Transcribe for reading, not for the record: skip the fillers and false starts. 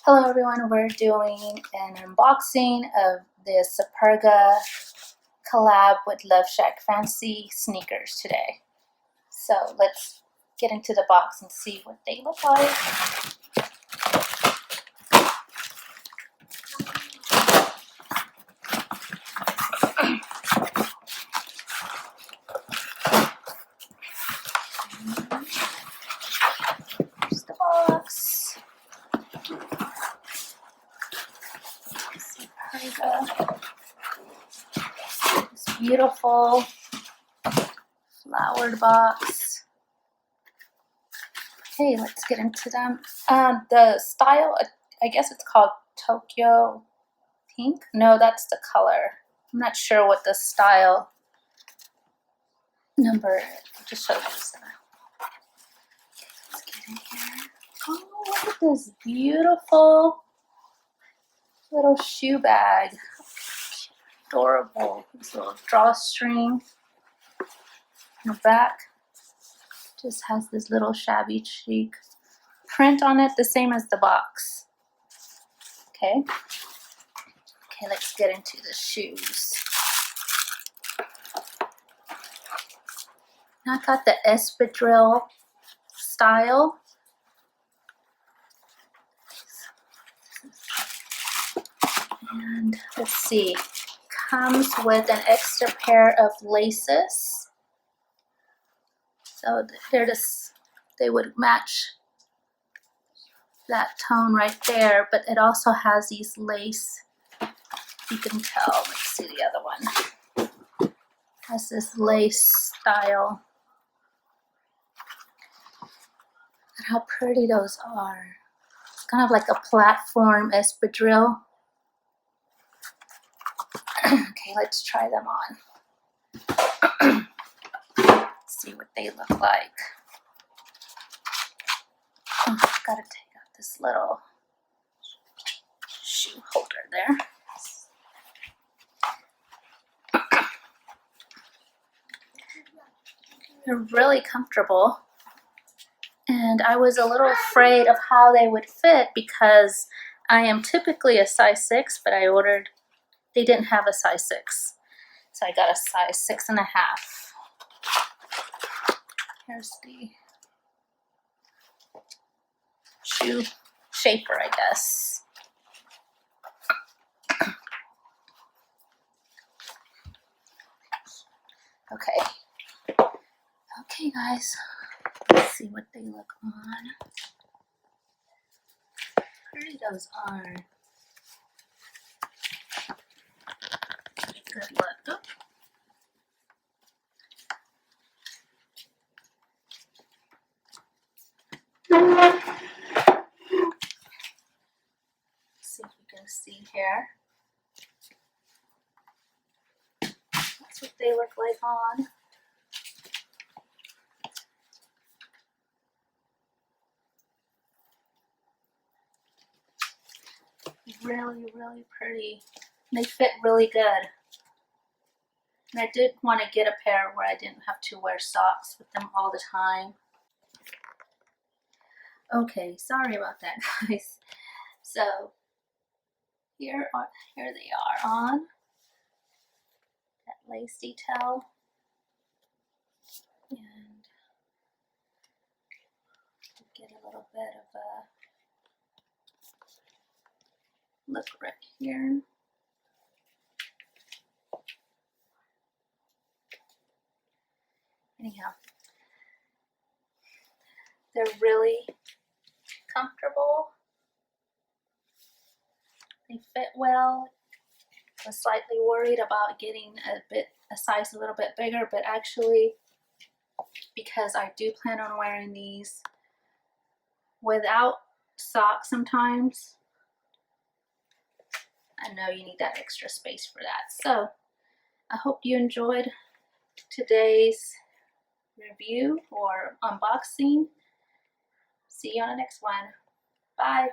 Hello everyone, we're doing an unboxing of the Superga collab with LoveShackFancy sneakers today. So let's get into the box and see what they look like. Here's the box. This beautiful flowered box. Okay, let's get into them. The style, I guess it's called Tokyo Pink. No, that's the color. I'm not sure what the style number is. I'll just show you the style. Let's get in here. Oh, look at this beautiful little shoe bag. Adorable. This little drawstring in the back just has this little shabby chic print on it, the same as the box. Okay, let's get into the shoes. I got the espadrille style. And let's see, comes with an extra pair of laces. So they would match that tone right there, but it also has these lace. You can tell. Let's see the other one. Has this lace style. And how pretty those are. It's kind of like a platform espadrille. Okay, let's try them on. See what they look like. Oh, gotta take out this little shoe holder there. They're really comfortable, and I was a little afraid of how they would fit because I am typically a size 6, but I ordered, they didn't have a size 6, so I got a size 6.5. Here's the shoe shaper, I guess. Okay guys, let's see what they look on. How pretty those are. Good luck. See if you can see here. That's what they look like on. Really, really pretty. They fit really good. And I did want to get a pair where I didn't have to wear socks with them all the time. Okay, sorry about that, guys. So here they are on that lace detail, and get a little bit of a look right here. Anyhow, they're really comfortable. They fit well. I was slightly worried about getting a size a little bit bigger, but actually, because I do plan on wearing these without socks sometimes, I know you need that extra space for that. So I hope you enjoyed today's review or unboxing. See you on the next one. Bye.